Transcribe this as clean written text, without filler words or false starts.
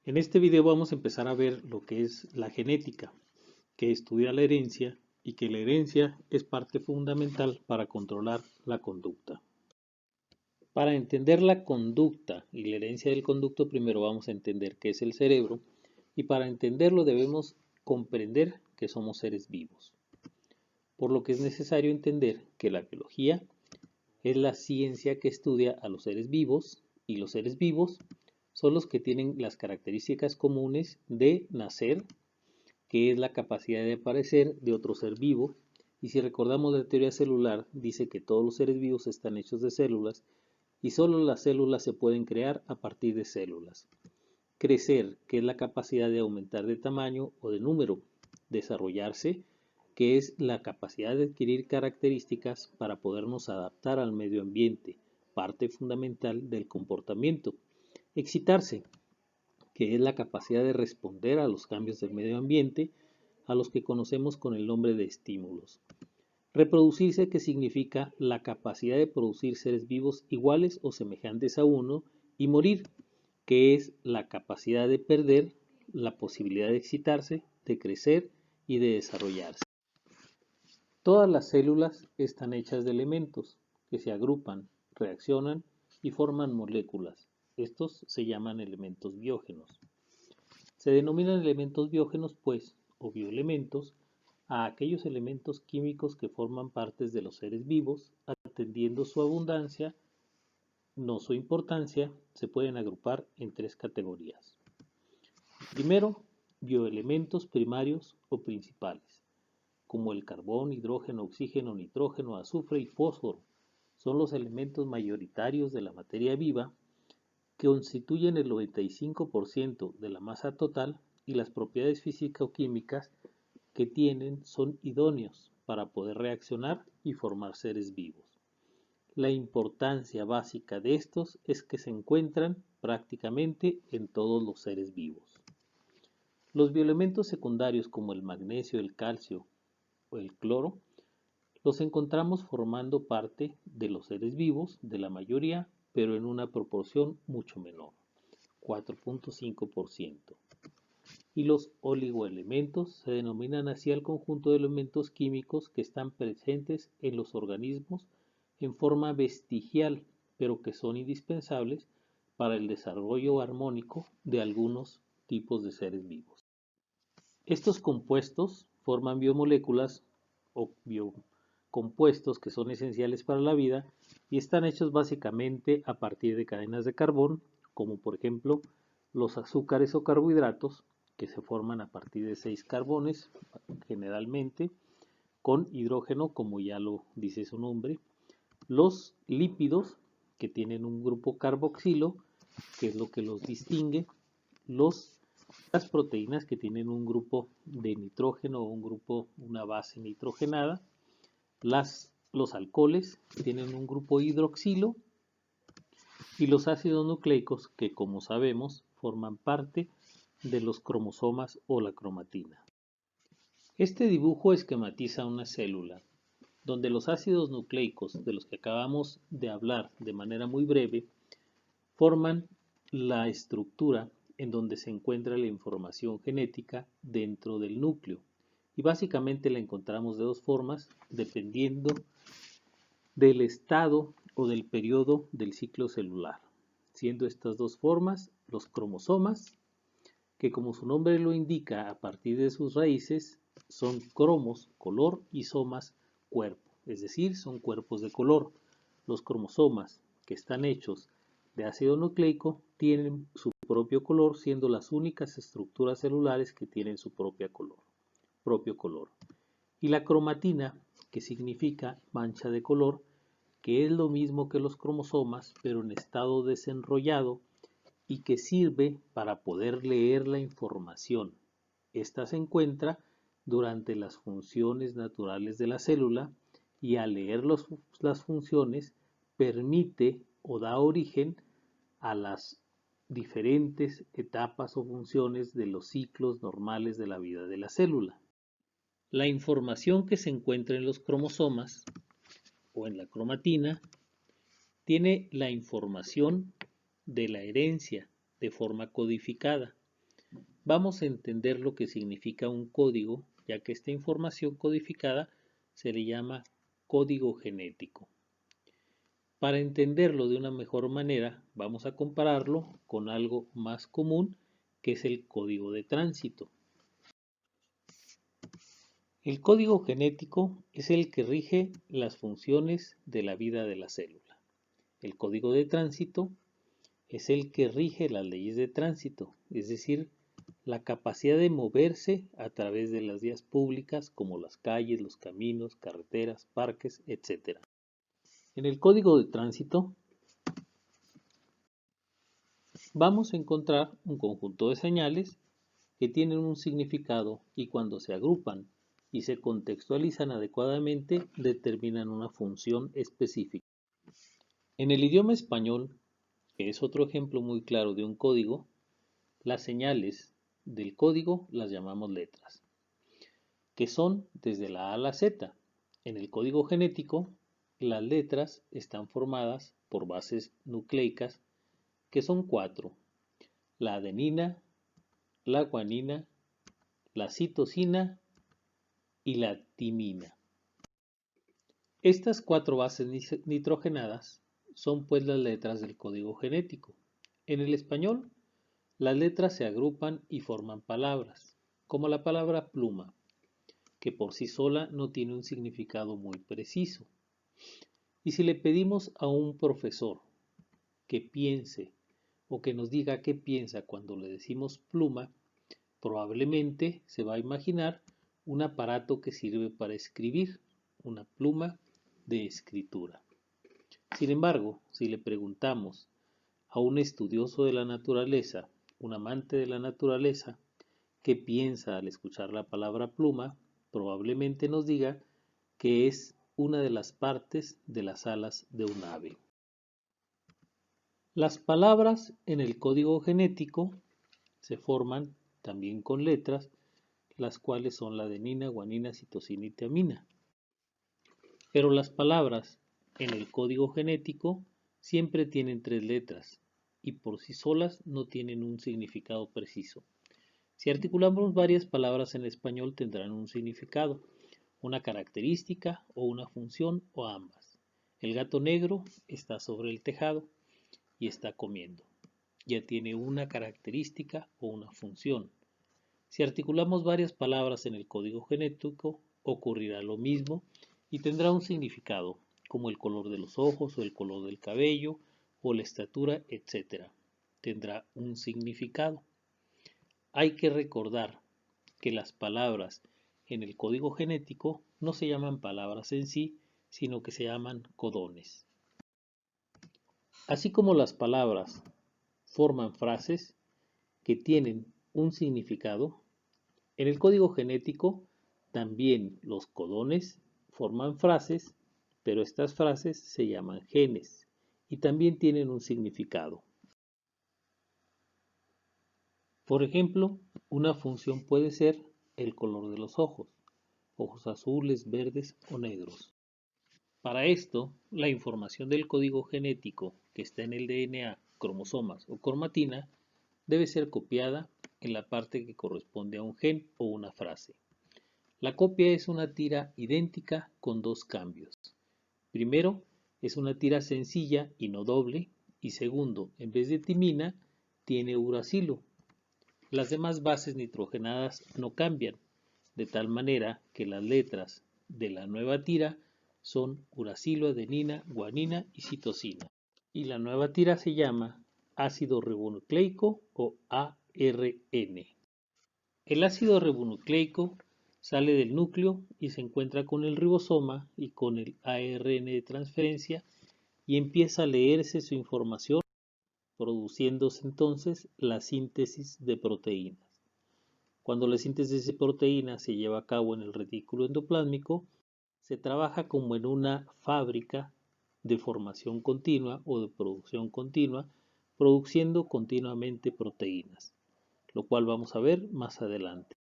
En este video vamos a empezar a ver lo que es la genética, que estudia la herencia y que la herencia es parte fundamental para controlar la conducta. Para entender la conducta y la herencia del conducto, primero vamos a entender qué es el cerebro y para entenderlo debemos comprender que somos seres vivos. Por lo que es necesario entender que la biología es la ciencia que estudia a los seres vivos y los seres vivos son los que tienen las características comunes de nacer, que es la capacidad de aparecer de otro ser vivo, y si recordamos la teoría celular, dice que todos los seres vivos están hechos de células y solo las células se pueden crear a partir de células. Crecer, que es la capacidad de aumentar de tamaño o de número. Desarrollarse, que es la capacidad de adquirir características para podernos adaptar al medio ambiente, parte fundamental del comportamiento. Excitarse, que es la capacidad de responder a los cambios del medio ambiente, a los que conocemos con el nombre de estímulos. Reproducirse, que significa la capacidad de producir seres vivos iguales o semejantes a uno, y morir, que es la capacidad de perder la posibilidad de excitarse, de crecer y de desarrollarse. Todas las células están hechas de elementos que se agrupan, reaccionan y forman moléculas. Estos se llaman elementos biógenos. Se denominan elementos biógenos, pues, o bioelementos, a aquellos elementos químicos que forman partes de los seres vivos, atendiendo su abundancia, no su importancia, se pueden agrupar en tres categorías. Primero, bioelementos primarios o principales, como el carbón, hidrógeno, oxígeno, nitrógeno, azufre y fósforo. Son los elementos mayoritarios de la materia viva que constituyen el 95% de la masa total y las propiedades físico-químicas que tienen son idóneos para poder reaccionar y formar seres vivos. La importancia básica de estos es que se encuentran prácticamente en todos los seres vivos. Los bioelementos secundarios como el magnesio, el calcio o el cloro los encontramos formando parte de los seres vivos, de la mayoría, pero en una proporción mucho menor, 4.5%. Y los oligoelementos se denominan así al conjunto de elementos químicos que están presentes en los organismos en forma vestigial, pero que son indispensables para el desarrollo armónico de algunos tipos de seres vivos. Estos compuestos forman biomoléculas o biocompuestos que son esenciales para la vida y están hechos básicamente a partir de cadenas de carbón, como por ejemplo los azúcares o carbohidratos, que se forman a partir de 6 carbones, generalmente, con hidrógeno, como ya lo dice su nombre, los lípidos, que tienen un grupo carboxilo, que es lo que los distingue, las proteínas, que tienen un grupo de nitrógeno o una base nitrogenada, los alcoholes, que tienen un grupo hidroxilo, y los ácidos nucleicos, que como sabemos forman parte de los cromosomas o la cromatina. Este dibujo esquematiza una célula, donde los ácidos nucleicos, de los que acabamos de hablar de manera muy breve, forman la estructura en donde se encuentra la información genética dentro del núcleo. Y básicamente la encontramos de dos formas, dependiendo del estado o del periodo del ciclo celular, siendo estas dos formas los cromosomas, que como su nombre lo indica, a partir de sus raíces, son cromos, color, y somas, cuerpo, es decir, son cuerpos de color. Los cromosomas, que están hechos de ácido nucleico, tienen su propio color, siendo las únicas estructuras celulares que tienen su propio color. Y la cromatina, que significa mancha de color, que es lo mismo que los cromosomas, pero en estado desenrollado, y que sirve para poder leer la información. Esta se encuentra durante las funciones naturales de la célula y al leer las funciones permite o da origen a las diferentes etapas o funciones de los ciclos normales de la vida de la célula. La información que se encuentra en los cromosomas o en la cromatina tiene la información de la herencia de forma codificada vamos a entender lo que significa un código, ya que esta información codificada se le llama código genético. Para entenderlo de una mejor manera, vamos a compararlo con algo más común, que es el código de tránsito. El código genético es el que rige las funciones de la vida de la célula. El código de tránsito es el que rige las leyes de tránsito, es decir, la capacidad de moverse a través de las vías públicas como las calles, los caminos, carreteras, parques, etc. En el código de tránsito vamos a encontrar un conjunto de señales que tienen un significado y cuando se agrupan y se contextualizan adecuadamente determinan una función específica. En el idioma español, que es otro ejemplo muy claro de un código, las señales del código las llamamos letras, que son desde la A a la Z. En el código genético, las letras están formadas por bases nucleicas, que son 4: la adenina, la guanina, la citosina y la timina. Estas 4 bases nitrogenadas son pues las letras del código genético. En el español, las letras se agrupan y forman palabras, como la palabra pluma, que por sí sola no tiene un significado muy preciso. Y si le pedimos a un profesor que piense o que nos diga qué piensa cuando le decimos pluma, probablemente se va a imaginar un aparato que sirve para escribir, una pluma de escritura. Sin embargo, si le preguntamos a un estudioso de la naturaleza, un amante de la naturaleza, qué piensa al escuchar la palabra pluma, probablemente nos diga que es una de las partes de las alas de un ave. Las palabras en el código genético se forman también con letras, las cuales son la adenina, guanina, citosina y timina. Pero las palabras en el código genético siempre tienen 3 letras y por sí solas no tienen un significado preciso. Si articulamos varias palabras en español tendrán un significado, una característica o una función o ambas. El gato negro está sobre el tejado y está comiendo. Ya tiene una característica o una función. Si articulamos varias palabras en el código genético, ocurrirá lo mismo y tendrá un significado, como el color de los ojos o el color del cabello o la estatura, etc. Tendrá un significado. Hay que recordar que las palabras en el código genético no se llaman palabras en sí, sino que se llaman codones. Así como las palabras forman frases que tienen un significado, en el código genético también los codones forman frases, pero estas frases se llaman genes y también tienen un significado. Por ejemplo, una función puede ser el color de los ojos, ojos azules, verdes o negros. Para esto, la información del código genético que está en el DNA, cromosomas o cromatina debe ser copiada en la parte que corresponde a un gen o una frase. La copia es una tira idéntica con 2 cambios. Primero, es una tira sencilla y no doble, y segundo, en vez de timina, tiene uracilo. Las demás bases nitrogenadas no cambian, de tal manera que las letras de la nueva tira son uracilo, adenina, guanina y citosina. Y la nueva tira se llama ácido ribonucleico o ARN. El ácido ribonucleico sale del núcleo y se encuentra con el ribosoma y con el ARN de transferencia y empieza a leerse su información, produciéndose entonces la síntesis de proteínas. Cuando la síntesis de proteínas se lleva a cabo en el retículo endoplásmico, se trabaja como en una fábrica de formación continua o de producción continua, produciendo continuamente proteínas, lo cual vamos a ver más adelante.